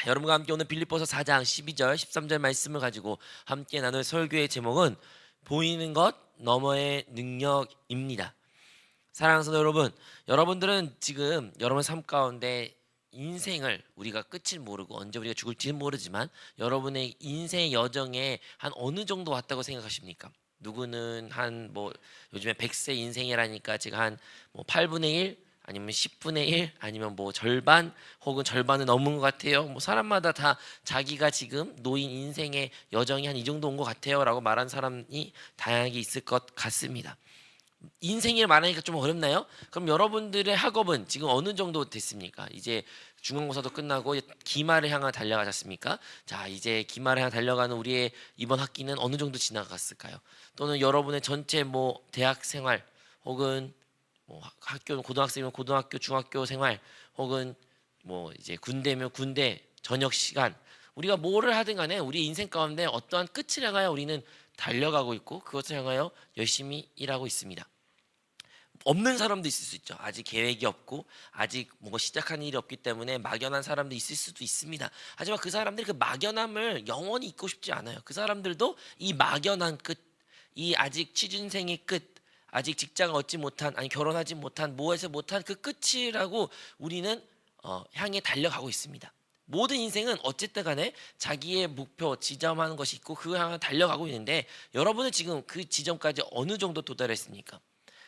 여러분과 함께 오늘 빌립보서 4장 12절 13절 말씀을 가지고 함께 나눌 설교의 제목은 보이는 것 너머의 능력입니다. 사랑하는 성도 여러분, 여러분들은 지금 여러분 삶 가운데 인생을 우리가 끝을 모르고 언제 우리가 죽을지는 모르지만 여러분의 인생의 여정에 한 어느 정도 왔다고 생각하십니까? 누구는 한 뭐 요즘에 100세 인생이라니까 제가 한 뭐 8분의 1 아니면 10분의 1 아니면 뭐 절반 혹은 절반은 넘은 것 같아요. 뭐 사람마다 다 자기가 지금 놓인 인생의 여정이 한 이 정도 온 것 같아요라고 말한 사람이 다양하게 있을 것 같습니다. 인생을 말하니까 좀 어렵나요? 그럼 여러분들의 학업은 지금 어느 정도 됐습니까? 이제 중간고사도 끝나고 기말을 향해 달려가지 않습니까? 자, 이제 기말을 향해 달려가는 우리의 이번 학기는 어느 정도 지나갔을까요? 또는 여러분의 전체 뭐 대학 생활 혹은 뭐 학교 고등학생이면 고등학교 중학교 생활 혹은 뭐 이제 군대면 군대 저녁 시간 우리가 뭐를 하든 간에 우리 인생 가운데 어떠한 끝을 향하여 우리는 달려가고 있고 그것을 향하여 열심히 일하고 있습니다. 없는 사람도 있을 수 있죠. 아직 계획이 없고 아직 뭔가 시작한 일이 없기 때문에 막연한 사람도 있을 수도 있습니다. 하지만 그 사람들이 그 막연함을 영원히 잊고 싶지 않아요. 그 사람들도 이 막연한 끝, 이 아직 취준생의 끝, 아직 직장을 얻지 못한 아니 결혼하지 못한 뭐해서 못한 그 끝이라고 우리는 향해 달려가고 있습니다. 모든 인생은 어쨌든 간에 자기의 목표 지점하는 것이 있고 그 향해 달려가고 있는데 여러분은 지금 그 지점까지 어느 정도 도달했습니까?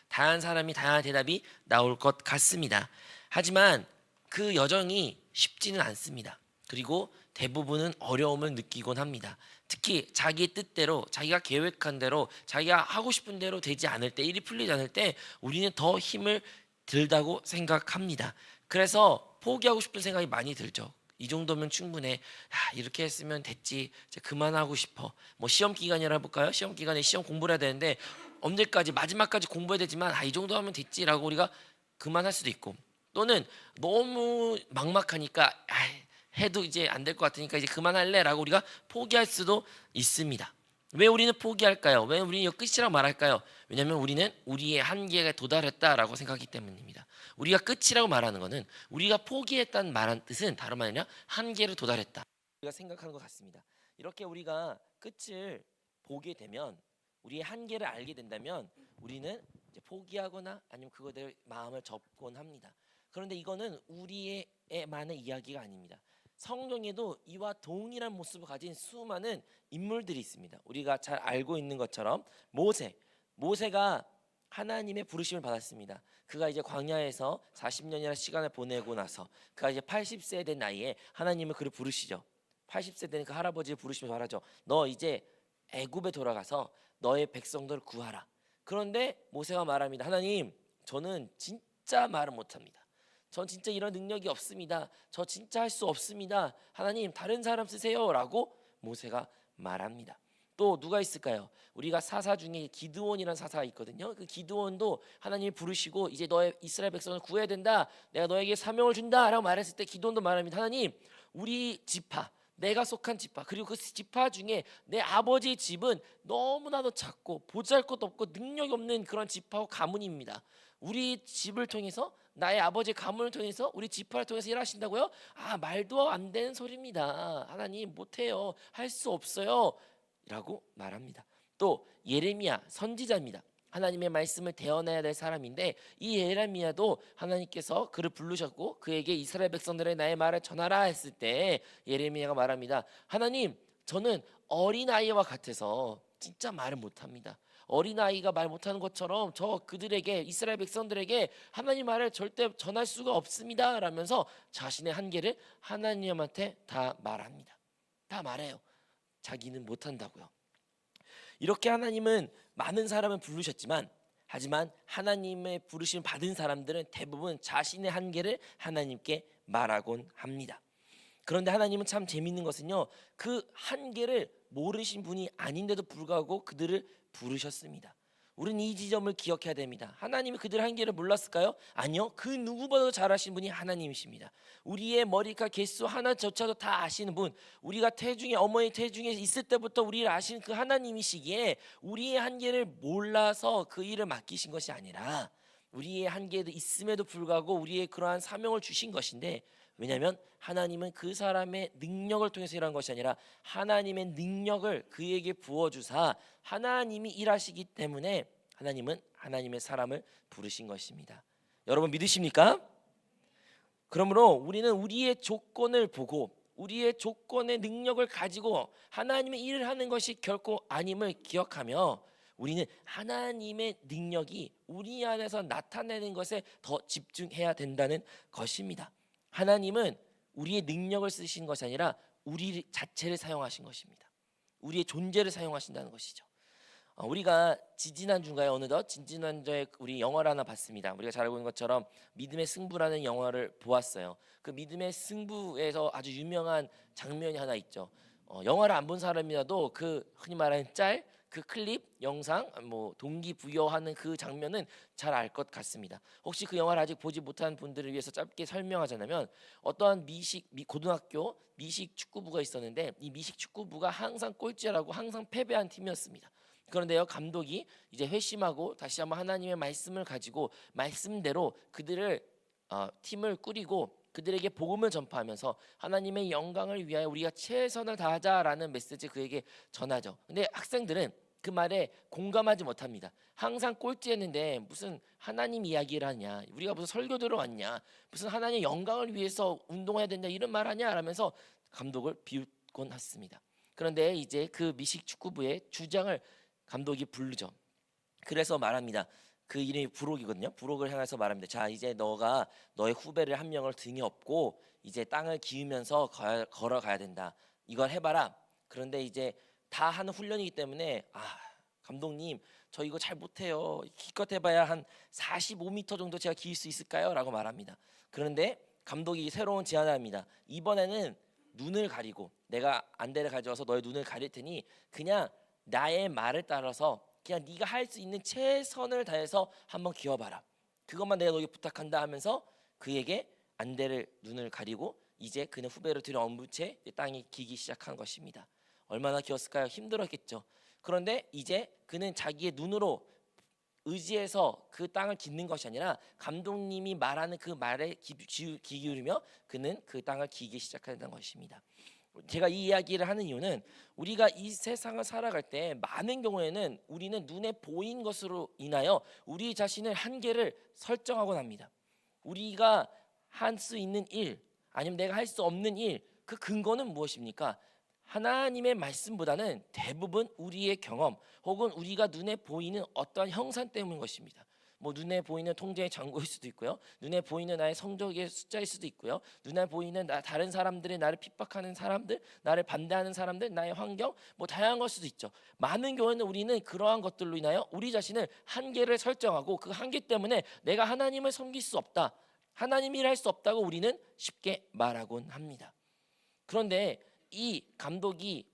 다양한 사람이 다양한 대답이 나올 것 같습니다. 하지만 그 여정이 쉽지는 않습니다. 그리고 대부분은 어려움을 느끼곤 합니다. 특히 자기의 뜻대로 자기가 계획한 대로 자기가 하고 싶은 대로 되지 않을 때 일이 풀리지 않을 때 우리는 더 힘을 들다고 생각합니다. 그래서 포기하고 싶은 생각이 많이 들죠. 이 정도면 충분해. 이렇게 했으면 됐지. 이제 그만하고 싶어. 뭐 시험 기간이라 볼까요? 시험 기간에 시험 공부를 해야 되는데 언제까지 마지막까지 공부해야 되지만 이 정도 하면 됐지라고 우리가 그만할 수도 있고 또는 너무 막막하니까 해도 이제 안 될 것 같으니까 이제 그만할래라고 우리가 포기할 수도 있습니다. 왜 우리는 포기할까요? 왜 우리는 이거 끝이라고 말할까요? 왜냐하면 우리는 우리의 한계에 도달했다라고 생각하기 때문입니다. 우리가 끝이라고 말하는 것은 우리가 포기했다는 말한 뜻은 다름 아니라 한계를 도달했다. 우리가 생각하는 것 같습니다. 이렇게 우리가 끝을 보게 되면 우리의 한계를 알게 된다면 우리는 이제 포기하거나 아니면 그것에 마음을 접곤 합니다. 그런데 이거는 우리의만의 이야기가 아닙니다. 성경에도 이와 동일한 모습을 가진 수많은 인물들이 있습니다. 우리가 잘 알고 있는 것처럼 모세가 하나님의 부르심을 받았습니다. 그가 이제 광야에서 40년이라는 시간을 보내고 나서 그가 이제 80세 된 나이에 하나님은 그를 부르시죠. 80세 된 그 할아버지를 부르시면서 말하죠. 너 이제 애굽에 돌아가서 너의 백성들을 구하라. 그런데 모세가 말합니다. 하나님, 저는 진짜 말을 못합니다. 전 진짜 이런 능력이 없습니다. 저 진짜 할 수 없습니다. 하나님, 다른 사람 쓰세요라고 모세가 말합니다. 또 누가 있을까요? 우리가 사사 중에 기드온이라는 사사가 있거든요. 그 기드온도 하나님이 부르시고 이제 너의 이스라엘 백성을 구해야 된다. 내가 너에게 사명을 준다라고 말했을 때 기드온도 말합니다. 하나님, 우리 지파 내가 속한 지파 그리고 그 지파 중에 내 아버지의 집은 너무나도 작고 보잘것도 없고 능력이 없는 그런 지파와 가문입니다. 우리 집을 통해서 나의 아버지의 가문을 통해서 우리 지파를 통해서 일하신다고요? 말도 안 되는 소리입니다. 하나님 못해요. 할 수 없어요. 라고 말합니다. 또 예레미야 선지자입니다. 하나님의 말씀을 대언해야 될 사람인데 이 예레미야도 하나님께서 그를 부르셨고 그에게 이스라엘 백성들의 나의 말을 전하라 했을 때 예레미야가 말합니다. 하나님, 저는 어린아이와 같아서 진짜 말을 못합니다. 어린아이가 말 못하는 것처럼 저 그들에게 이스라엘 백성들에게 하나님 말을 절대 전할 수가 없습니다 라면서 자신의 한계를 하나님한테 다 말합니다. 다 말해요. 자기는 못한다고요. 이렇게 하나님은 많은 사람을 부르셨지만 하지만 하나님의 부르심 받은 사람들은 대부분 자신의 한계를 하나님께 말하곤 합니다. 그런데 하나님은 참 재밌는 것은요, 그 한계를 모르신 분이 아닌데도 불구하고 그들을 부르셨습니다. 우리는 이 지점을 기억해야 됩니다. 하나님이 그들의 한계를 몰랐을까요? 아니요. 그 누구보다도 잘 아시는 분이 하나님이십니다. 우리의 머리카락 개수 하나조차도 다 아시는 분, 우리가 태중에 어머니 태중에 있을 때부터 우리를 아시는 그 하나님이시기에 우리의 한계를 몰라서 그 일을 맡기신 것이 아니라 우리의 한계도 있음에도 불구하고 우리의 그러한 사명을 주신 것인데 왜냐하면 하나님은 그 사람의 능력을 통해서 일한 것이 아니라 하나님의 능력을 그에게 부어주사 하나님이 일하시기 때문에 하나님은 하나님의 사람을 부르신 것입니다. 여러분 믿으십니까? 그러므로 우리는 우리의 조건을 보고 우리의 조건의 능력을 가지고 하나님의 일을 하는 것이 결코 아님을 기억하며 우리는 하나님의 능력이 우리 안에서 나타내는 것에 더 집중해야 된다는 것입니다. 하나님은 우리의 능력을 쓰신 것이 아니라 우리 자체를 사용하신 것입니다. 우리의 존재를 사용하신다는 것이죠. 우리가 지지난주인가요? 어느덧 지지난주에 우리 영화를 하나 봤습니다. 우리가 잘 알고 있는 것처럼 믿음의 승부라는 영화를 보았어요. 그 믿음의 승부에서 아주 유명한 장면이 하나 있죠. 영화를 안 본 사람이라도 그 흔히 말하는 그 클립, 영상, 뭐 동기부여하는 그 장면은 잘 알 것 같습니다. 혹시 그 영화를 아직 보지 못한 분들을 위해서 짧게 설명하자면 어떠한 고등학교 미식 축구부가 있었는데 이 미식 축구부가 항상 꼴찌라고 항상 패배한 팀이었습니다. 그런데요 감독이 이제 회심하고 다시 한번 하나님의 말씀을 가지고 말씀대로 그들을 팀을 꾸리고 그들에게 복음을 전파하면서 하나님의 영광을 위하여 우리가 최선을 다하자라는 메시지 그에게 전하죠. 근데 학생들은 그 말에 공감하지 못합니다. 항상 꼴찌했는데 무슨 하나님 이야기를 하냐, 우리가 무슨 설교 들어왔냐, 무슨 하나님의 영광을 위해서 운동해야 된다 이런 말 하냐 라면서 감독을 비웃곤 했습니다. 그런데 이제 그 미식 축구부의 주장을 감독이 부르죠. 그래서 말합니다. 그 이름이 부록이거든요. 부록을 향해서 말합니다. 자, 이제 너가 너의 후배를 한 명을 등에 업고 이제 땅을 기우면서 걸어가야 된다. 이걸 해봐라. 그런데 이제 다 하는 훈련이기 때문에 감독님 저 이거 잘 못해요. 기껏 해봐야 한 45m 정도 제가 기울 수 있을까요? 라고 말합니다. 그런데 감독이 새로운 제안을 합니다. 이번에는 눈을 가리고 내가 안대를 가져와서 너의 눈을 가릴 테니 그냥 나의 말을 따라서 그냥 네가 할 수 있는 최선을 다해서 한번 기어봐라. 그것만 내가 너에게 부탁한다 하면서 그에게 안대를 눈을 가리고 이제 그는 후배를 들여얹은 채 땅에 기기 시작한 것입니다. 얼마나 기었을까요? 힘들었겠죠. 그런데 이제 그는 자기의 눈으로 의지해서 그 땅을 깃는 것이 아니라 감독님이 말하는 그 말에 귀 기울이며 그는 그 땅을 기기 시작한다는 것입니다. 제가 이 이야기를 하는 이유는 우리가 이 세상을 살아갈 때 많은 경우에는 우리는 눈에 보인 것으로 인하여 우리 자신의 한계를 설정하곤 합니다. 우리가 할 수 있는 일 아니면 내가 할 수 없는 일, 그 근거는 무엇입니까? 하나님의 말씀보다는 대부분 우리의 경험 혹은 우리가 눈에 보이는 어떠한 형상 때문인 것입니다. 뭐 눈에 보이는 통장의 잔고일 수도 있고요. 눈에 보이는 나의 성적의 숫자일 수도 있고요. 눈에 보이는 다른 사람들이 나를 핍박하는 사람들, 나를 반대하는 사람들, 나의 환경, 뭐 다양한 걸 수도 있죠. 많은 경우에는 우리는 그러한 것들로 인하여 우리 자신을 한계를 설정하고 그 한계 때문에 내가 하나님을 섬길 수 없다, 하나님이 일할 수 없다고 우리는 쉽게 말하곤 합니다. 그런데 이 감독이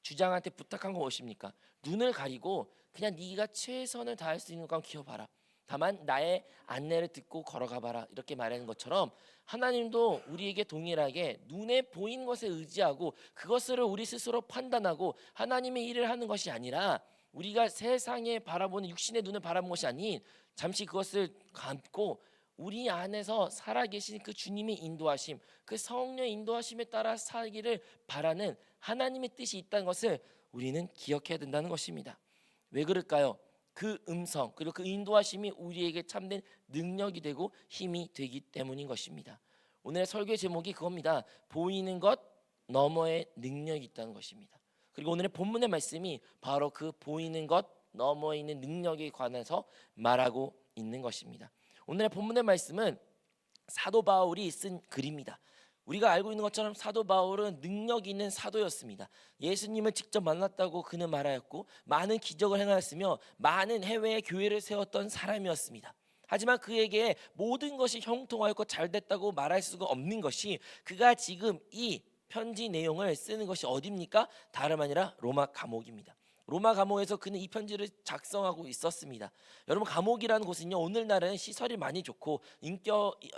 주장한테 부탁한 건 무엇입니까? 눈을 가리고 그냥 네가 최선을 다할 수 있는 건 기어봐라. 다만 나의 안내를 듣고 걸어가봐라. 이렇게 말하는 것처럼 하나님도 우리에게 동일하게 눈에 보이는 것에 의지하고 그것을 우리 스스로 판단하고 하나님의 일을 하는 것이 아니라 우리가 세상에 바라보는 육신의 눈을 바라보는 것이 아닌 잠시 그것을 감고 우리 안에서 살아계신 그 주님의 인도하심, 그 성령의 인도하심에 따라 살기를 바라는 하나님의 뜻이 있다는 것을 우리는 기억해야 된다는 것입니다. 왜 그럴까요? 그 음성 그리고 그 인도하심이 우리에게 참된 능력이 되고 힘이 되기 때문인 것입니다. 오늘의 설교의 제목이 그겁니다. 보이는 것 너머의 능력이 있다는 것입니다. 그리고 오늘의 본문의 말씀이 바로 그 보이는 것 너머에 있는 능력에 관해서 말하고 있는 것입니다. 오늘의 본문의 말씀은 사도 바울이 쓴 글입니다. 우리가 알고 있는 것처럼 사도 바울은 능력 있는 사도였습니다. 예수님을 직접 만났다고 그는 말하였고 많은 기적을 행하였으며 많은 해외에 교회를 세웠던 사람이었습니다. 하지만 그에게 모든 것이 형통하였고 잘됐다고 말할 수가 없는 것이 그가 지금 이 편지 내용을 쓰는 것이 어디입니까? 다름 아니라 로마 감옥입니다. 로마 감옥에서 그는 이 편지를 작성하고 있었습니다. 여러분 감옥이라는 곳은요 오늘날은 시설이 많이 좋고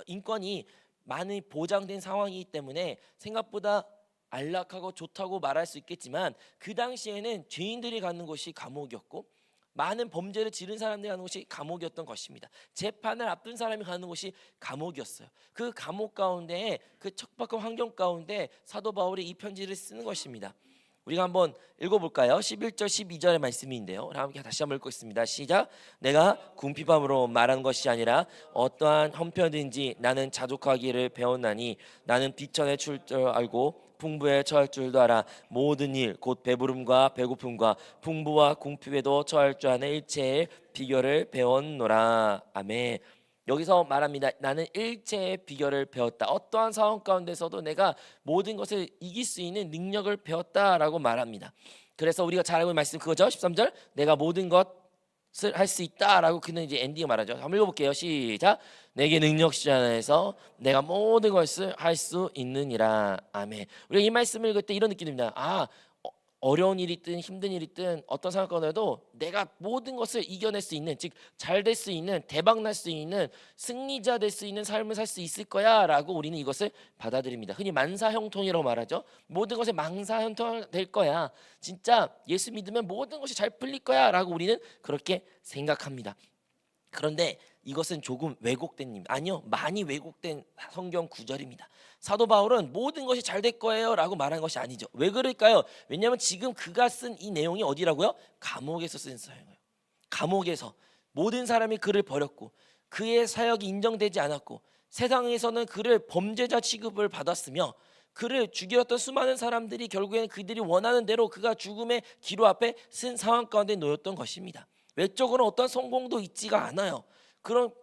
인권이 많이 보장된 상황이기 때문에 생각보다 안락하고 좋다고 말할 수 있겠지만 그 당시에는 죄인들이 가는 곳이 감옥이었고 많은 범죄를 지른 사람들이 가는 곳이 감옥이었던 것입니다. 재판을 앞둔 사람이 가는 곳이 감옥이었어요. 그 감옥 가운데, 그 척박한 환경 가운데 사도 바울이 이 편지를 쓰는 것입니다. 우리가 한번 읽어볼까요? 11절 12절의 말씀인데요, 함께 다시 한번 읽겠습니다. 시작. 내가 궁핍함으로 말한 것이 아니라 어떠한 형편든지 나는 자족하기를 배웠나니 나는 비천에 출 줄 알고 풍부에 처할 줄도 알아. 모든 일 곧 배부름과 배고픔과 풍부와 궁핍에도 처할 줄 아는 일체의 비결을 배웠노라. 아멘. 여기서 말합니다. 나는 일체의 비결을 배웠다. 어떠한 상황 가운데서도 내가 모든 것을 이길 수 있는 능력을 배웠다라고 말합니다. 그래서 우리가 잘 알고 있는 말씀 그거죠. 13절. 내가 모든 것을 할 수 있다라고 그는 이제 엔딩을 말하죠. 한번 읽어볼게요. 시작. 내게 능력시 안에서 내가 모든 것을 할 수 있느니라. 아멘. 우리가 이 말씀을 읽을 때 이런 느낌입니다. 어려운 일이 있든 힘든 일이 있든 어떤 상황 가운데도 내가 모든 것을 이겨낼 수 있는, 즉 잘 될 수 있는, 대박 날 수 있는, 승리자 될 수 있는 삶을 살 수 있을 거야 라고 우리는 이것을 받아들입니다. 흔히 만사형통이라고 말하죠. 모든 것에 망사형통 될 거야, 진짜 예수 믿으면 모든 것이 잘 풀릴 거야 라고 우리는 그렇게 생각합니다. 그런데 이것은 조금 왜곡된, 아니요, 많이 왜곡된 성경 구절입니다. 사도 바울은 모든 것이 잘 될 거예요 라고 말한 것이 아니죠. 왜 그럴까요? 왜냐하면 지금 그가 쓴 이 내용이 어디라고요? 감옥에서 쓴 사용이에요. 감옥에서 모든 사람이 그를 버렸고 그의 사역이 인정되지 않았고 세상에서는 그를 범죄자 취급을 받았으며 그를 죽였던 수많은 사람들이 결국에는 그들이 원하는 대로 그가 죽음의 기로 앞에 쓴 상황 가운데 놓였던 것입니다. 외적으로 어떤 성공도 있지가 않아요. 그런,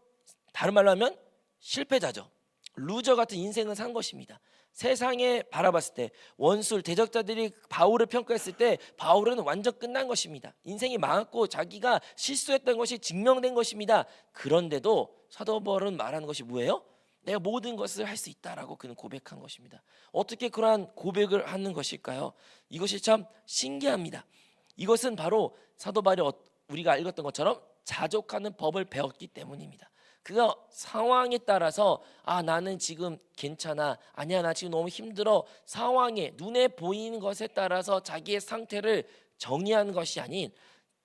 다른 말로 하면 실패자죠. 루저 같은 인생을 산 것입니다. 세상에 바라봤을 때 원술 대적자들이 바울을 평가했을 때 바울은 완전 끝난 것입니다. 인생이 망했고 자기가 실수했던 것이 증명된 것입니다. 그런데도 사도 바울은 말하는 것이 뭐예요? 내가 모든 것을 할 수 있다라고 그는 고백한 것입니다. 어떻게 그러한 고백을 하는 것일까요? 이것이 참 신기합니다. 이것은 바로 사도 바울이 우리가 읽었던 것처럼 자족하는 법을 배웠기 때문입니다. 그가 상황에 따라서 나는 지금 괜찮아, 아니야 나 지금 너무 힘들어, 상황에 눈에 보이는 것에 따라서 자기의 상태를 정의하는 것이 아닌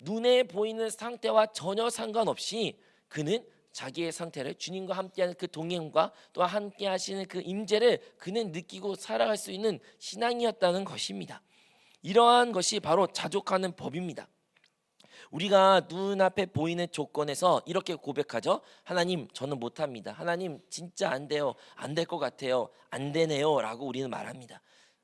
눈에 보이는 상태와 전혀 상관없이 그는 자기의 상태를 주님과 함께하는 그 동행과 또 함께 하시는 그 임재를 그는 느끼고 살아갈 수 있는 신앙이었다는 것입니다. 이러한 것이 바로 자족하는 법입니다. 우리가 눈앞에 보이는 조건에서 이렇게 고백하죠. 하나님 저는 못합니다. 하나님 진짜 안 돼요. 안 될 것 같아요. 안 되네요 라고 우리는 말합니다.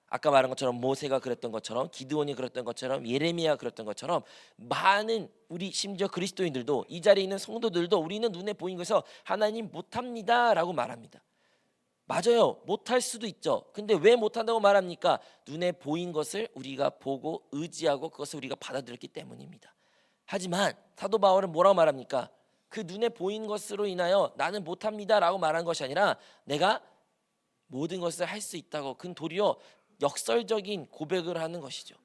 아까 말한 것처럼 모세가 그랬던 것처럼, 기드온이 그랬던 것처럼, 예레미야가 그랬던 것처럼 많은 우리 심지어 그리스도인들도, 이 자리에 있는 성도들도 우리는 눈에 보이는 것에서 하나님 못합니다 라고 말합니다. 맞아요, 못할 수도 있죠. 근데 왜 못한다고 말합니까? 눈에 보인 것을 우리가 보고 의지하고 그것을 우리가 받아들였기 때문입니다. 하지만 사도 바울은 뭐라고 말합니까? 그 눈에 보이는 것으로 인하여 나는 못합니다 라고 말한 것이 아니라 내가 모든 것을 할 수 있다고, 그는 도리어 역설적인 고백을 하는 것이죠.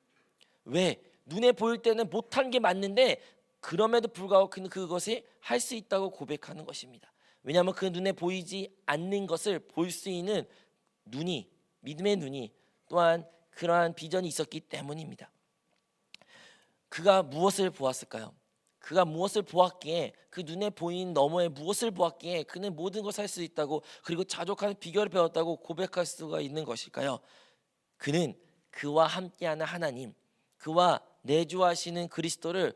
왜? 눈에 보일 때는 못한 게 맞는데 그럼에도 불구하고 그는 그것을 할 수 있다고 고백하는 것입니다. 왜냐하면 그 눈에 보이지 않는 것을 볼 수 있는 눈이, 믿음의 눈이 또한 그러한 비전이 있었기 때문입니다. 그가 무엇을 보았을까요? 그가 무엇을 보았기에, 그 눈에 보이는 너머에 무엇을 보았기에 그는 모든 것을 할 수 있다고, 그리고 자족하는 비결을 배웠다고 고백할 수가 있는 것일까요? 그는 그와 함께하는 하나님, 그와 내주하시는 그리스도를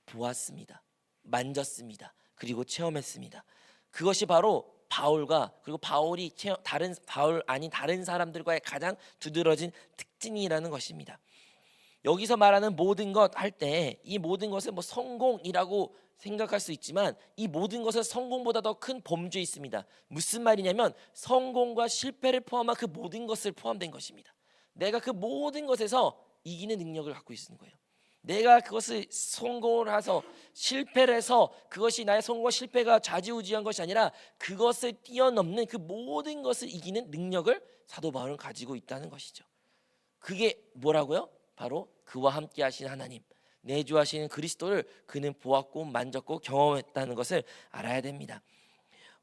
보았습니다. 만졌습니다. 그리고 체험했습니다. 그것이 바로 바울과, 그리고 바울이 다른 바울 아닌 다른 사람들과의 가장 두드러진 특징이라는 것입니다. 여기서 말하는 모든 것 할 때 이 모든 것을 성공이라고 생각할 수 있지만 이 모든 것은 성공보다 더 큰 범주에 있습니다. 무슨 말이냐면 성공과 실패를 포함한 그 모든 것을 포함된 것입니다. 내가 그 모든 것에서 이기는 능력을 갖고 있는 거예요. 내가 그것을 성공을 해서 실패를 해서 그것이 나의 성공과 실패가 좌지우지한 것이 아니라 그것을 뛰어넘는 그 모든 것을 이기는 능력을 사도 바울은 가지고 있다는 것이죠. 그게 뭐라고요? 바로 그와 함께 하신 하나님, 내주하시는 그리스도를 그는 보았고 만졌고 경험했다는 것을 알아야 됩니다.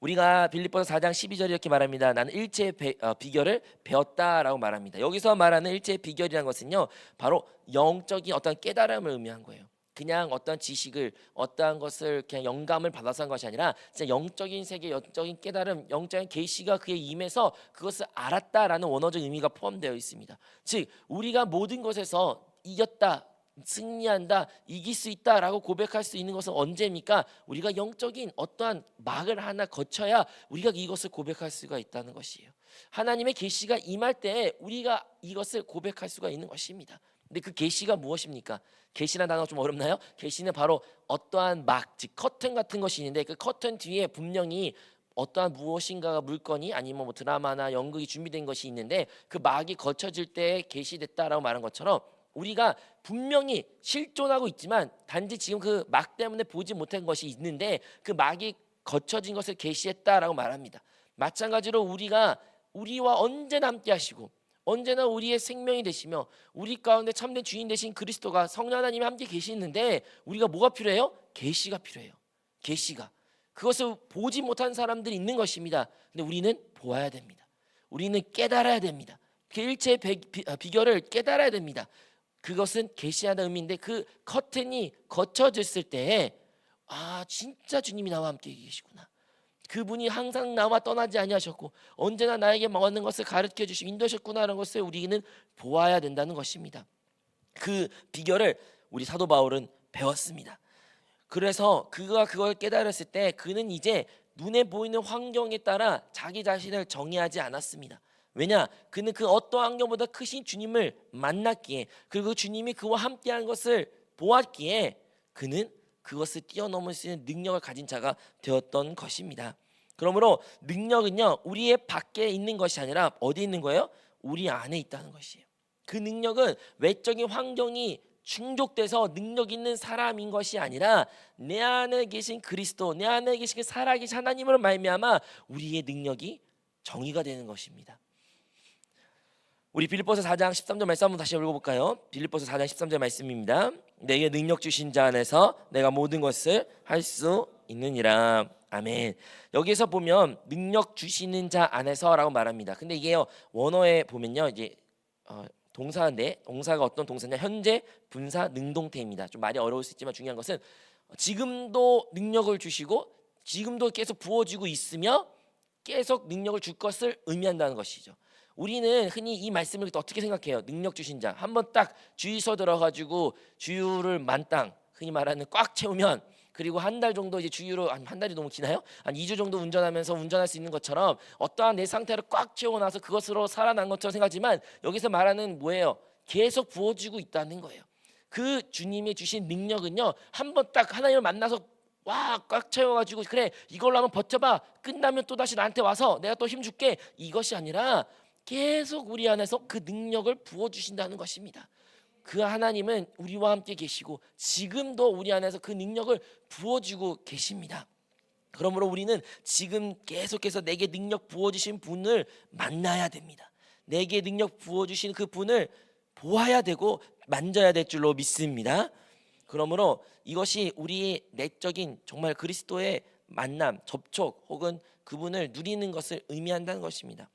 우리가 빌립보서 4장 12절에 이렇게 말합니다. 나는 일체의 비결을 배웠다라고 말합니다. 여기서 말하는 일체의 비결이라는 것은요, 바로 영적인 어떤 깨달음을 의미한 거예요. 그냥 어떠한 지식을 어떠한 것을 그냥 영감을 받아서 한 것이 아니라 진짜 영적인 세계, 영적인 깨달음, 영적인 계시가 그에 임해서 그것을 알았다라는 원어적 의미가 포함되어 있습니다. 즉 우리가 모든 것에서 이겼다, 승리한다, 이길 수 있다라고 고백할 수 있는 것은 언제입니까? 우리가 영적인 어떠한 막을 하나 거쳐야 우리가 이것을 고백할 수가 있다는 것이에요. 하나님의 계시가 임할 때 우리가 이것을 고백할 수가 있는 것입니다. 근데 그 계시가 무엇입니까? 계시라는 단어가 좀 어렵나요? 계시는 바로 어떠한 막, 즉 커튼 같은 것이 있는데 그 커튼 뒤에 분명히 어떠한 무엇인가가 물건이 아니면 뭐 드라마나 연극이 준비된 것이 있는데 그 막이 거쳐질 때 계시됐다라고 말한 것처럼 우리가 분명히 실존하고 있지만 단지 지금 그 막 때문에 보지 못한 것이 있는데 그 막이 거쳐진 것을 계시했다라고 말합니다. 마찬가지로 우리와 언제나 함께 하시고 언제나 우리의 생명이 되시며 우리 가운데 참된 주인 되신 그리스도가 성령 하나님이 함께 계시는데 우리가 뭐가 필요해요? 계시가 필요해요. 계시가. 그것을 보지 못한 사람들이 있는 것입니다. 근데 우리는 보아야 됩니다. 우리는 깨달아야 됩니다. 그 일체의 비결을 깨달아야 됩니다. 그것은 계시하는 의미인데 그 커튼이 거쳐졌을 때 진짜 주님이 나와 함께 계시구나. 그분이 항상 나와 떠나지 아니하셨고 언제나 나에게 먹는 것을 가르쳐 주시고 인도하셨구나라는 것을 우리는 보아야 된다는 것입니다. 그 비결을 우리 사도 바울은 배웠습니다. 그래서 그걸 깨달았을 때 그는 이제 눈에 보이는 환경에 따라 자기 자신을 정의하지 않았습니다. 왜냐? 그는 그 어떠한 환경보다 크신 주님을 만났기에 그리고 주님이 그와 함께한 것을 보았기에 그는 그것을 뛰어넘을 수 있는 능력을 가진 자가 되었던 것입니다. 그러므로 능력은요 우리의 밖에 있는 것이 아니라 어디 있는 거예요? 우리 안에 있다는 것이에요. 그 능력은 외적인 환경이 충족돼서 능력 있는 사람인 것이 아니라 내 안에 계신 그리스도, 내 안에 계신 살아계신 하나님으로 말미암아 우리의 능력이 정의가 되는 것입니다. 우리 빌립보서 4장 13절 말씀 한번 다시 읽어볼까요? 빌립보서 4장 13절 말씀입니다. 내게 능력 주신 자 안에서 내가 모든 것을 할 수 있느니라. 아멘. 여기서 보면 능력 주시는 자 안에서라고 말합니다. 근데 이게요 원어에 보면요 이제 동사인데 동사가 어떤 동사냐 현재 분사 능동태입니다. 좀 말이 어려울 수 있지만 중요한 것은 지금도 능력을 주시고 지금도 계속 부어주고 있으며 계속 능력을 줄 것을 의미한다는 것이죠. 우리는 흔히 이 말씀을 어떻게 생각해요? 능력 주신 자 한번 딱 주유소 들어가지고 주유를 만땅 흔히 말하는 꽉 채우면 그리고 한 달 정도 이제 주유로 한 달이 너무 기나요? 한 2주 정도 운전하면서 운전할 수 있는 것처럼 어떠한 내 상태를 꽉 채우고 나서 그것으로 살아난 것처럼 생각하지만 여기서 말하는 뭐예요? 계속 부어지고 있다는 거예요. 그 주님이 주신 능력은요 한번 딱 하나님을 만나서 꽉 채워가지고 그래 이걸로 한번 버텨봐 끝나면 또 다시 나한테 와서 내가 또 힘줄게 이것이 아니라 계속 우리 안에서 그 능력을 부어주신다는 것입니다. 그 하나님은 우리와 함께 계시고 지금도 우리 안에서 그 능력을 부어주고 계십니다. 그러므로 우리는 지금 계속해서 내게 능력 부어주신 분을 만나야 됩니다. 내게 능력 부어주신 그 분을 보아야 되고 만져야 될 줄로 믿습니다. 그러므로 이것이 우리의 내적인 정말 그리스도의 만남, 접촉 혹은 그분을 누리는 것을 의미한다는 것입니다.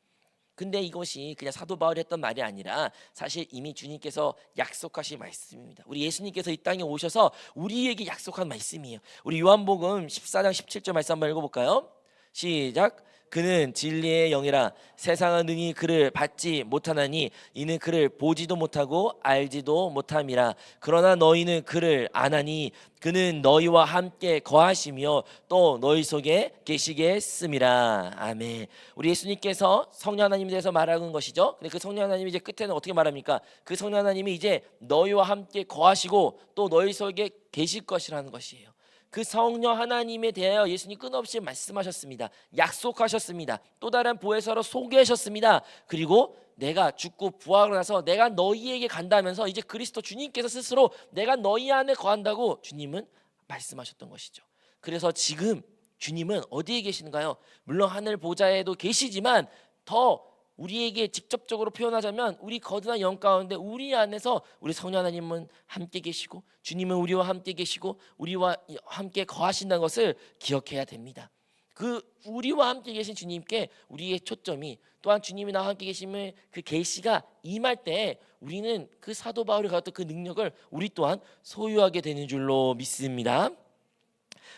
근데 이것이 그냥 사도 바울이 했던 말이 아니라 사실 이미 주님께서 약속하신 말씀입니다. 우리 예수님께서 이 땅에 오셔서 우리에게 약속한 말씀이에요. 우리 요한복음 14장 17절 말씀 한번 읽어볼까요? 시작. 그는 진리의 영이라 세상은 능히 그를 받지 못하나니 이는 그를 보지도 못하고 알지도 못함이라. 그러나 너희는 그를 아나니 그는 너희와 함께 거하시며 또 너희 속에 계시게 했음이라. 아멘. 우리 예수님께서 성령 하나님에 대해서 말하는 것이죠. 근데 그 성령 하나님이 이제 끝에는 어떻게 말합니까? 그 성령 하나님이 이제 너희와 함께 거하시고 또 너희 속에 계실 것이라는 것이에요. 그 성령 하나님에 대하여 예수님 끊없이 말씀하셨습니다. 약속하셨습니다. 또 다른 보혜사로 소개하셨습니다. 그리고 내가 죽고 부활하고 나서 내가 너희에게 간다면서 이제 그리스도 주님께서 스스로 내가 너희 안에 거한다고 주님은 말씀하셨던 것이죠. 그래서 지금 주님은 어디에 계시는가요? 물론 하늘 보좌에도 계시지만 더 우리에게 직접적으로 표현하자면 우리 거듭난 영 가운데 우리 안에서 우리 성령 하나님은 함께 계시고 주님은 우리와 함께 계시고 우리와 함께 거하신다는 것을 기억해야 됩니다. 그 우리와 함께 계신 주님께 우리의 초점이, 또한 주님이 나와 함께 계심의 그 계시가 임할 때 우리는 그 사도 바울이 가졌던 그 능력을 우리 또한 소유하게 되는 줄로 믿습니다.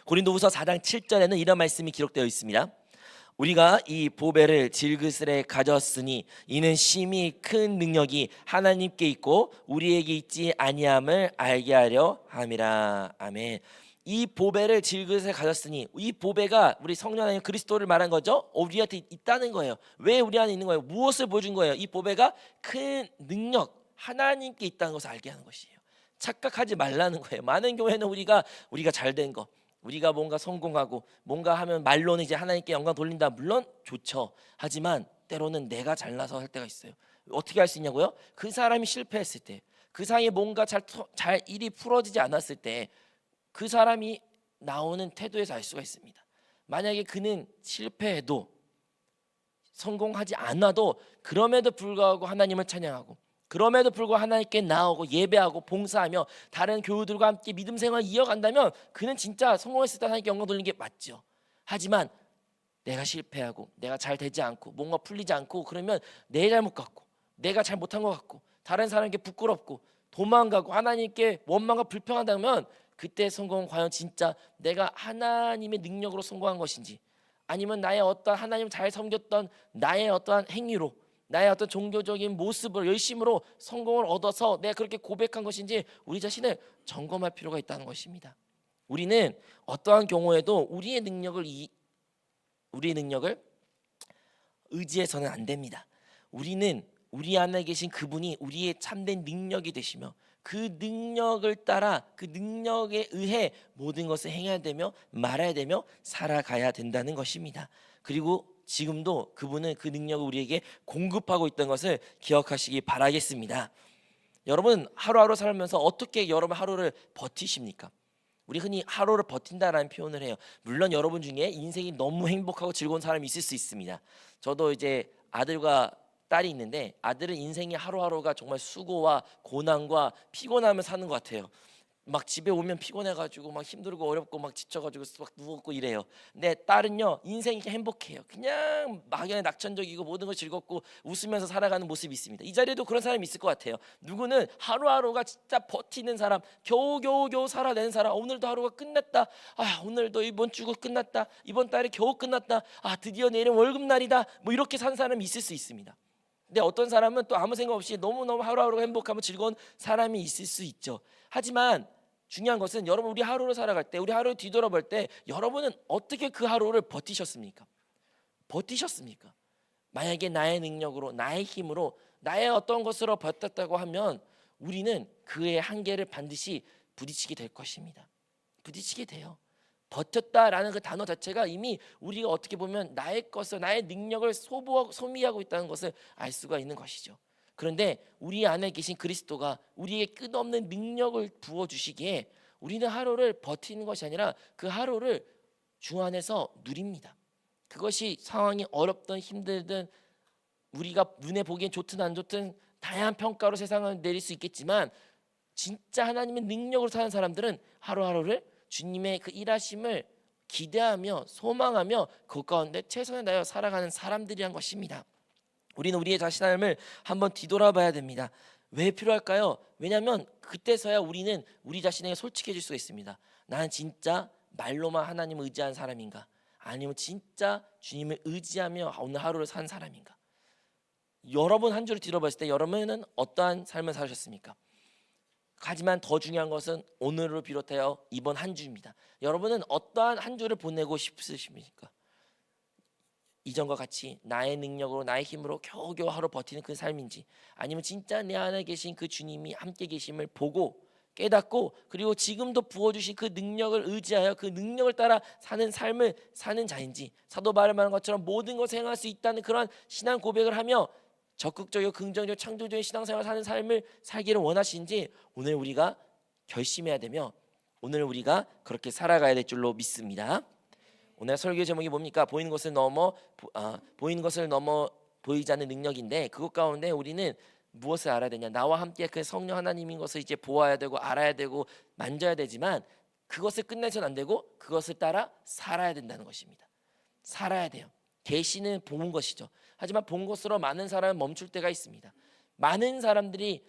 고린도후서 4장 7절에는 이런 말씀이 기록되어 있습니다. 우리가 이 보배를 질그스레 가졌으니 이는 심히 큰 능력이 하나님께 있고 우리에게 있지 아니함을 알게 하려 함이라. 아멘. 이 보배를 질그스레 가졌으니, 이 보배가 우리 성령 안에 그리스도를 말한 거죠. 우리한테 있다는 거예요. 왜 우리 안에 있는 거예요? 무엇을 보여준 거예요? 이 보배가 큰 능력, 하나님께 있다는 것을 알게 하는 것이에요. 착각하지 말라는 거예요. 많은 교회는 우리가 잘된 거, 우리가 뭔가 성공하고 뭔가 하면 말로는 이제 하나님께 영광 돌린다, 물론 좋죠. 하지만 때로는 내가 잘나서 할 때가 있어요. 어떻게 할 수 있냐고요? 그 사람이 실패했을 때, 그 사이에 뭔가 잘 일이 풀어지지 않았을 때 그 사람이 나오는 태도에서 알 수가 있습니다. 만약에 그는 실패해도 성공하지 않아도 그럼에도 불구하고 하나님을 찬양하고, 그럼에도 불구하고 하나님께 나오고 예배하고 봉사하며 다른 교우들과 함께 믿음 생활 이어간다면 그는 진짜 성공했을 때 하나님께 영광 돌리는 게 맞죠. 하지만 내가 실패하고 내가 잘 되지 않고 뭔가 풀리지 않고 그러면 내 잘못 같고 내가 잘 못한 것 같고 다른 사람에게 부끄럽고 도망가고 하나님께 원망과 불평한다면, 그때 성공은 과연 진짜 내가 하나님의 능력으로 성공한 것인지, 아니면 나의 어떤 하나님 잘 섬겼던 나의 어떠한 행위로, 나의 어떤 종교적인 모습을 열심으로 성공을 얻어서 내가 그렇게 고백한 것인지 우리 자신을 점검할 필요가 있다는 것입니다. 우리는 어떠한 경우에도 우리의 능력을 의지해서는 안 됩니다. 우리는 우리 안에 계신 그분이 우리의 참된 능력이 되시며 그 능력을 따라 그 능력에 의해 모든 것을 행해야 되며 말해야 되며 살아가야 된다는 것입니다. 그리고 지금도 그분은 그 능력을 우리에게 공급하고 있다는 것을 기억하시기 바라겠습니다. 여러분, 하루하루 살면서 어떻게 여러분 하루를 버티십니까? 우리 흔히 하루를 버틴다라는 표현을 해요. 물론 여러분 중에 인생이 너무 행복하고 즐거운 사람이 있을 수 있습니다. 저도 이제 아들과 딸이 있는데 아들은 인생이 하루하루가 정말 수고와 고난과 피곤함을 사는 것 같아요. 막 집에 오면 피곤해가지고 막 힘들고 어렵고 막 지쳐가지고 막 누웠고 이래요. 근데 딸은요, 인생이 행복해요. 그냥 막연히 낙천적이고 모든 걸 즐겁고 웃으면서 살아가는 모습이 있습니다. 이 자리에도 그런 사람이 있을 것 같아요. 누구는 하루하루가 진짜 버티는 사람, 겨우 살아내는 사람. 오늘도 하루가 끝났다. 오늘도 이번 주가 끝났다. 이번 달에 겨우 끝났다. 드디어 내일은 월급날이다. 뭐 이렇게 산 사람이 있을 수 있습니다. 근데 어떤 사람은 또 아무 생각 없이 너무너무 하루하루가 행복하고 즐거운 사람이 있을 수 있죠. 하지만 중요한 것은 여러분, 우리 하루를 살아갈 때, 우리 하루를 뒤돌아볼 때 여러분은 어떻게 그 하루를 버티셨습니까? 만약에 나의 능력으로, 나의 힘으로, 나의 어떤 것으로 버텼다고 하면 우리는 그의 한계를 반드시 부딪히게 될 것입니다. 부딪히게 돼요. 버텼다라는 그 단어 자체가 이미 우리가 어떻게 보면 나의 것을, 나의 능력을 소미하고 있다는 것을 알 수가 있는 것이죠. 그런데 우리 안에 계신 그리스도가 우리에게 끝없는 능력을 부어주시기에 우리는 하루를 버티는 것이 아니라 그 하루를 주 안에서 누립니다. 그것이 상황이 어렵든 힘들든 우리가 눈에 보기엔 좋든 안 좋든 다양한 평가로 세상을 내릴 수 있겠지만, 진짜 하나님의 능력으로 사는 사람들은 하루하루를 주님의 그 일하심을 기대하며 소망하며 그 가운데 최선을 다하여 살아가는 사람들이란 것입니다. 우리는 우리의 자신을 한번 뒤돌아봐야 됩니다. 왜 필요할까요? 왜냐하면 그때서야 우리는 우리 자신에게 솔직해질 수가 있습니다. 나는 진짜 말로만 하나님을 의지한 사람인가? 아니면 진짜 주님을 의지하며 오늘 하루를 산 사람인가? 여러분 한 주를 뒤돌아봤을 때 여러분은 어떠한 삶을 사셨습니까? 하지만 더 중요한 것은 오늘을 비롯하여 이번 한 주입니다. 여러분은 어떠한 한 주를 보내고 싶으십니까? 이전과 같이 나의 능력으로, 나의 힘으로 겨우겨우 하루 버티는 그 삶인지, 아니면 진짜 내 안에 계신 그 주님이 함께 계심을 보고 깨닫고, 그리고 지금도 부어주신 그 능력을 의지하여 그 능력을 따라 사는 삶을 사는 자인지, 사도 바울이 말한 것처럼 모든 것을 행할 수 있다는 그런 신앙 고백을 하며 적극적이고 긍정적이고 창조적인 신앙생활을 사는 삶을 살기를 원하시는지 오늘 우리가 결심해야 되며, 오늘 우리가 그렇게 살아가야 될 줄로 믿습니다. 오늘 설교 제목이 뭡니까? 보이는 것을 넘어 보이지 않는 능력인데, 그것 가운데 우리는 무엇을 알아야 되냐? 나와 함께 그 성령 하나님인 것을 이제 보아야 되고 알아야 되고 만져야 되지만, 그것을 끝내서는 안 되고 그것을 따라 살아야 된다는 것입니다. 살아야 돼요. 계시는 본 것이죠. 하지만 본 것으로 많은 사람은 멈출 때가 있습니다. 많은 사람들이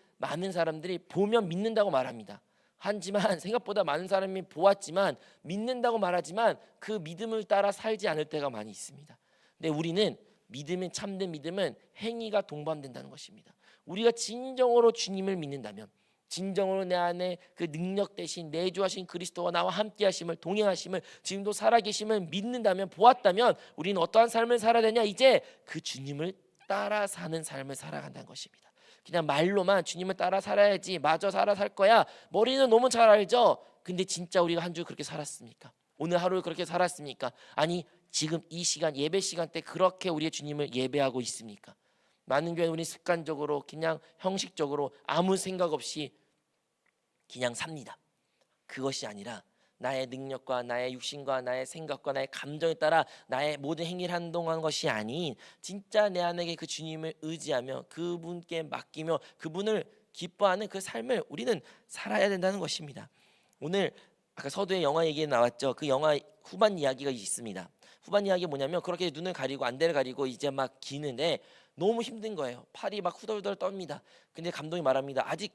보면 믿는다고 말합니다. 하지만 생각보다 많은 사람이 보았지만 믿는다고 말하지만 그 믿음을 따라 살지 않을 때가 많이 있습니다. 근데 우리는 참된 믿음은 행위가 동반된다는 것입니다. 우리가 진정으로 주님을 믿는다면, 진정으로 내 안에 그 능력 대신 내주하신 그리스도와 나와 함께 하심을, 동행하심을, 지금도 살아계심을 믿는다면, 보았다면 우리는 어떠한 삶을 살아야 되냐? 이제 그 주님을 따라 사는 삶을 살아간다는 것입니다. 그냥 말로만 주님을 따라 살아야지, 마저 살아 살 거야, 머리는 너무 잘 알죠. 근데 진짜 우리가 한 주 그렇게 살았습니까? 오늘 하루 그렇게 살았습니까? 아니, 지금 이 시간, 예배 시간 때 그렇게 우리의 주님을 예배하고 있습니까? 많은 교회는 우리 습관적으로 그냥 형식적으로 아무 생각 없이 그냥 삽니다. 그것이 아니라 나의 능력과 나의 육신과 나의 생각과 나의 감정에 따라 나의 모든 행위를 한동하는 것이 아닌, 진짜 내 안에 그 주님을 의지하며 그분께 맡기며 그분을 기뻐하는 그 삶을 우리는 살아야 된다는 것입니다. 오늘 아까 서두에 영화 얘기 나왔죠. 그 영화 후반 이야기가 있습니다. 후반 이야기 뭐냐면, 그렇게 눈을 가리고 안대를 가리고 이제 막 기는데 너무 힘든 거예요. 팔이 막 후덜덜 떱니다. 근데 감독이 말합니다. 아직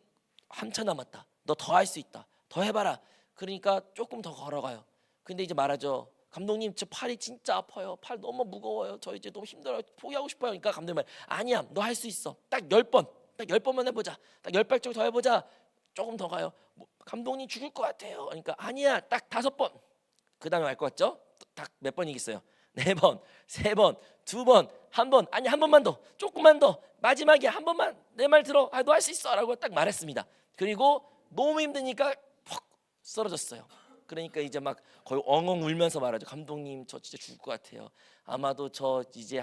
한참 남았다. 너 더 할 수 있다. 더 해봐라. 그러니까 조금 더 걸어가요. 근데 이제 말하죠. 감독님, 저 팔이 진짜 아파요. 팔 너무 무거워요. 저 이제 너무 힘들어요. 포기하고 싶어요. 그러니까 감독님 말, 아니야, 너 할 수 있어. 딱 10번, 딱 10번만 해보자. 딱 10발짝 더 해보자. 조금 더 가요. 감독님 죽을 것 같아요. 그러니까 아니야, 딱 5번. 그 다음에 알 것 같죠? 딱 몇 번이겠어요? 4번, 3번, 2번, 1번. 아니, 한 번만 더, 조금만 더, 마지막이야, 한 번만 내 말 들어. 너 할 수 있어 라고 딱 말했습니다. 그리고 너무 힘드니까 퍽 쓰러졌어요. 그러니까 이제 막 거의 엉엉 울면서 말하죠. 감독님, 저 진짜 죽을 것 같아요. 아마도 저 이제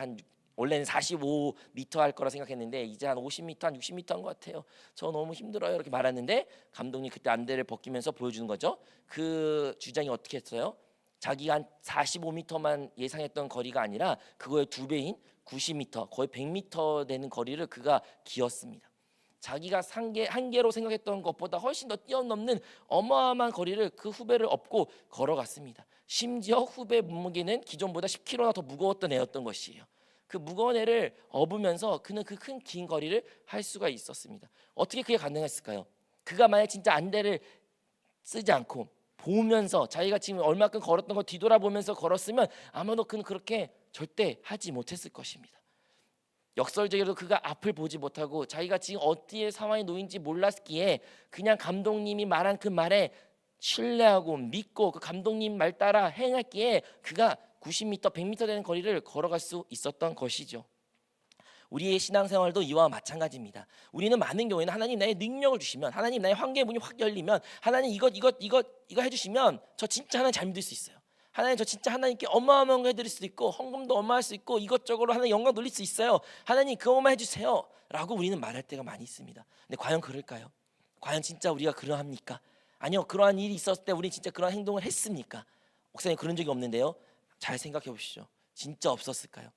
원래는 45m 할 거라 생각했는데 이제 한 50m, 한 60m 한 것 같아요. 저 너무 힘들어요. 이렇게 말하는데 감독님 그때 안대를 벗기면서 보여주는 거죠. 그 주장이 어떻게 했어요? 자기가 한 45m만 예상했던 거리가 아니라 그거의 2배인 90m, 거의 100m 되는 거리를 그가 기었습니다. 자기가 한계로 생각했던 것보다 훨씬 더 뛰어넘는 어마어마한 거리를 그 후배를 업고 걸어갔습니다. 심지어 후배 몸무게는 기존보다 10kg나 더 무거웠던 애였던 것이에요. 그 무거운 애를 업으면서 그는 그 큰 긴 거리를 할 수가 있었습니다. 어떻게 그게 가능했을까요? 그가 만약 진짜 안대를 쓰지 않고 보면서 자기가 지금 얼마큼 걸었던 걸 뒤돌아보면서 걸었으면 아마도 그는 그렇게 절대 하지 못했을 것입니다. 역설적으로 그가 앞을 보지 못하고 자기가 지금 어디에 상황에 놓인지 몰랐기에 그냥 감독님이 말한 그 말에 신뢰하고 믿고 그 감독님 말 따라 행했기에 그가 90m, 100m 되는 거리를 걸어갈 수 있었던 것이죠. 우리의 신앙생활도 이와 마찬가지입니다. 우리는 많은 경우에는 하나님 나의 능력을 주시면, 하나님 나의 환경의 문이 확 열리면, 하나님 이거 해주시면 저 진짜 하나님 잘 믿을 수 있어요. 하나님, 저 진짜 하나님께 어마어마한 거 해드릴 수도 있고 헌금도 어마할 수 있고 이것저것 하나님 영광 돌릴 수 있어요. 하나님 그것만 해주세요 라고 우리는 말할 때가 많이 있습니다. 근데 과연 그럴까요? 과연 진짜 우리가 그러합니까? 아니요, 그러한 일이 있었을 때 우리 진짜 그런 행동을 했습니까? 목사님, 그런 적이 없는데요. 잘 생각해 보시죠. 진짜 없었을까요?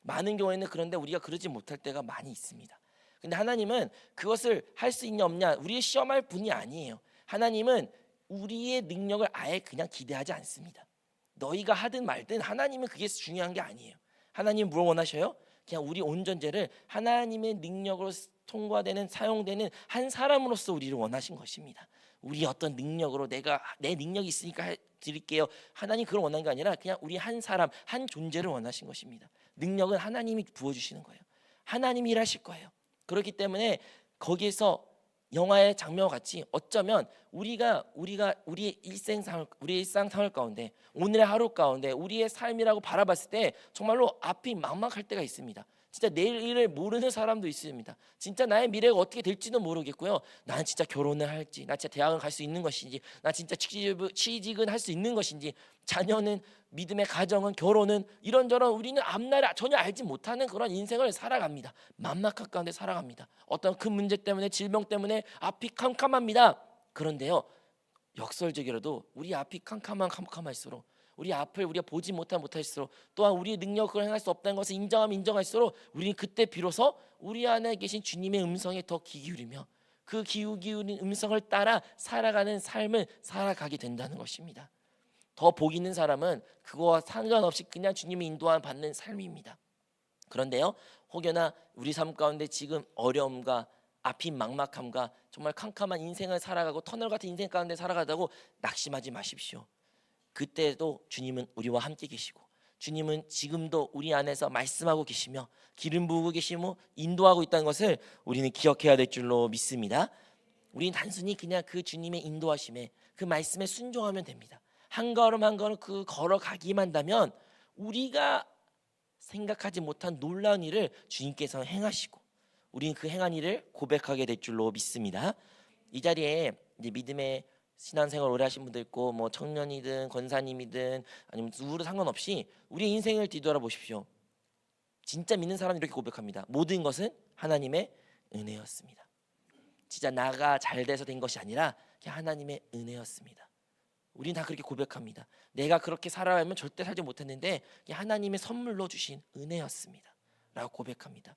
많은 경우에는 그런데 우리가 그러지 못할 때가 많이 있습니다. 근데 하나님은 그것을 할 수 있냐 없냐 우리의 시험할 분이 아니에요. 하나님은 우리의 능력을 아예 그냥 기대하지 않습니다. 너희가 하든 말든 하나님은 그게 중요한 게 아니에요. 하나님 뭘 원하셔요? 그냥 우리 온전제를 하나님의 능력으로 통과되는, 사용되는 한 사람으로서 우리를 원하신 것입니다. 우리 어떤 능력으로 내가 내 능력이 있으니까 드릴게요. 하나님 그걸 원하는 게 아니라 그냥 우리 한 사람, 한 존재를 원하신 것입니다. 능력은 하나님이 부어주시는 거예요. 하나님이 일하실 거예요. 그렇기 때문에 거기에서 영화의 장면과 같이 어쩌면 우리가 우리의 일상생활 가운데, 오늘의 하루 가운데 우리의 삶이라고 바라봤을 때 정말로 앞이 막막할 때가 있습니다. 진짜 내일 일을 모르는 사람도 있습니다. 진짜 나의 미래가 어떻게 될지도 모르겠고요. 나는 진짜 결혼을 할지, 나 진짜 대학을 갈 수 있는 것인지, 나 진짜 취직은 할 수 있는 것인지, 자녀는, 믿음의 가정은, 결혼은, 이런저런 우리는 앞날을 전혀 알지 못하는 그런 인생을 살아갑니다. 막막한 가운데 살아갑니다. 어떤 큰 문제 때문에, 질병 때문에 앞이 캄캄합니다. 그런데요, 역설적이라도 우리 앞이 캄캄할수록, 우리 앞을 우리가 보지 못할수록, 또한 우리의 능력을 행할 수 없다는 것을 인정할수록 우리는 그때 비로소 우리 안에 계신 주님의 음성에 더 귀 기울이며 그 기울인 음성을 따라 살아가는 삶을 살아가게 된다는 것입니다. 더 복 있는 사람은 그거와 상관없이 그냥 주님의 인도함 받는 삶입니다. 그런데요, 혹여나 우리 삶 가운데 지금 어려움과 앞이 막막함과 정말 캄캄한 인생을 살아가고 터널 같은 인생 가운데 살아가다고 낙심하지 마십시오. 그때도 주님은 우리와 함께 계시고 주님은 지금도 우리 안에서 말씀하고 계시며 기름 부으고 계시며 인도하고 있다는 것을 우리는 기억해야 될 줄로 믿습니다. 우리는 단순히 그냥 그 주님의 인도하심에 그 말씀에 순종하면 됩니다. 한 걸음 한 걸음 그 걸어가기만 한다면 우리가 생각하지 못한 놀라운 일을 주님께서 행하시고 우리는 그 행한 일을 고백하게 될 줄로 믿습니다. 이 자리에 이제 믿음의 신앙생활 오래 하신 분들 있고 뭐 청년이든 권사님이든 아니면 누구도 상관없이 우리 인생을 뒤돌아보십시오. 진짜 믿는 사람은 이렇게 고백합니다. 모든 것은 하나님의 은혜였습니다. 진짜 나가 잘 돼서 된 것이 아니라 그냥 하나님의 은혜였습니다. 우리는 다 그렇게 고백합니다. 내가 그렇게 살아가면 절대 살지 못했는데 그냥 하나님의 선물로 주신 은혜였습니다 라고 고백합니다.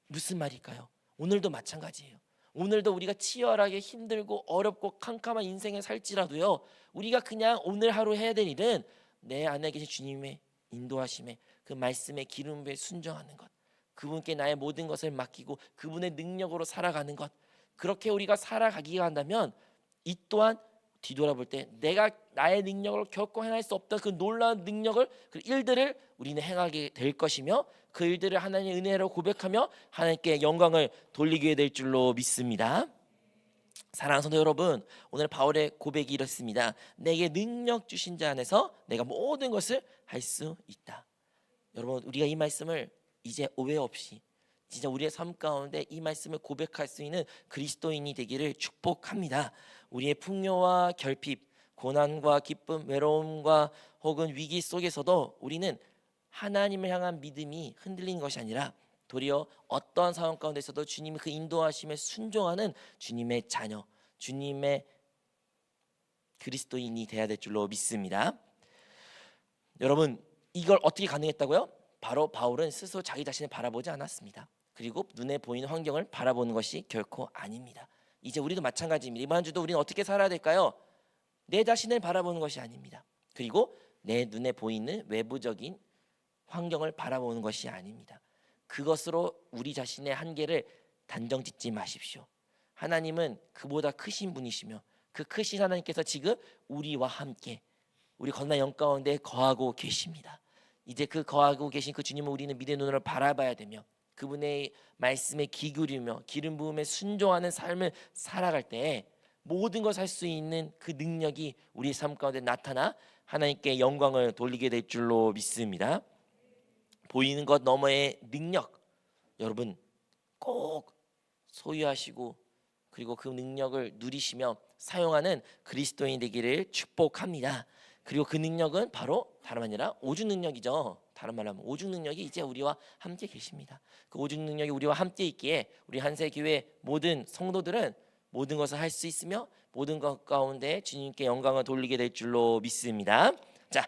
무슨 말일까요? 오늘도 마찬가지예요. 오늘도 우리가 치열하게 힘들고 어렵고 캄캄한 인생을 살지라도요, 우리가 그냥 오늘 하루 해야 될 일은 내 안에 계신 주님의 인도하심에 그 말씀의 기름 부에 순종하는 것, 그분께 나의 모든 것을 맡기고 그분의 능력으로 살아가는 것, 그렇게 우리가 살아가기가 한다면 이 또한 뒤돌아볼 때 내가 나의 능력으로 결코 행할 수 없던 그 놀라운 능력을, 그 일들을 우리는 행하게 될 것이며 그 일들을 하나님의 은혜로 고백하며 하나님께 영광을 돌리게 될 줄로 믿습니다. 사랑하는 성도 여러분, 오늘 바울의 고백이 이렇습니다. 내게 능력 주신 자 안에서 내가 모든 것을 할 수 있다. 여러분, 우리가 이 말씀을 이제 오해 없이 진짜 우리의 삶 가운데 이 말씀을 고백할 수 있는 그리스도인이 되기를 축복합니다. 우리의 풍요와 결핍, 고난과 기쁨, 외로움과 혹은 위기 속에서도 우리는 하나님을 향한 믿음이 흔들리는 것이 아니라 도리어 어떠한 상황 가운데서도 주님의 그 인도하심에 순종하는 주님의 자녀, 주님의 그리스도인이 되어야 될 줄로 믿습니다. 여러분, 이걸 어떻게 가능했다고요? 바로 바울은 스스로 자기 자신을 바라보지 않았습니다. 그리고 눈에 보이는 환경을 바라보는 것이 결코 아닙니다. 이제 우리도 마찬가지입니다. 이번 주도 우리는 어떻게 살아야 될까요? 내 자신을 바라보는 것이 아닙니다. 그리고 내 눈에 보이는 외부적인 환경을 바라보는 것이 아닙니다. 그것으로 우리 자신의 한계를 단정 짓지 마십시오. 하나님은 그보다 크신 분이시며 그 크신 하나님께서 지금 우리와 함께 우리 건너 영 가운데 거하고 계십니다. 이제 그 거하고 계신 그 주님을 우리는 믿음의 눈으로 바라봐야 되며 그분의 말씀에 귀 기울이며 기름 부음에 순종하는 삶을 살아갈 때 모든 것을 할 수 있는 그 능력이 우리 삶 가운데 나타나 하나님께 영광을 돌리게 될 줄로 믿습니다. 보이는 것 너머의 능력, 여러분 꼭 소유하시고 그리고 그 능력을 누리시며 사용하는 그리스도인 되기를 축복합니다. 그리고 그 능력은 바로 다름 아니라 오죽 능력이죠. 다른 말로 하면 오죽 능력이 이제 우리와 함께 계십니다. 그 오죽 능력이 우리와 함께 있기에 우리 한세교회 모든 성도들은 모든 것을 할 수 있으며 모든 것 가운데 주님께 영광을 돌리게 될 줄로 믿습니다.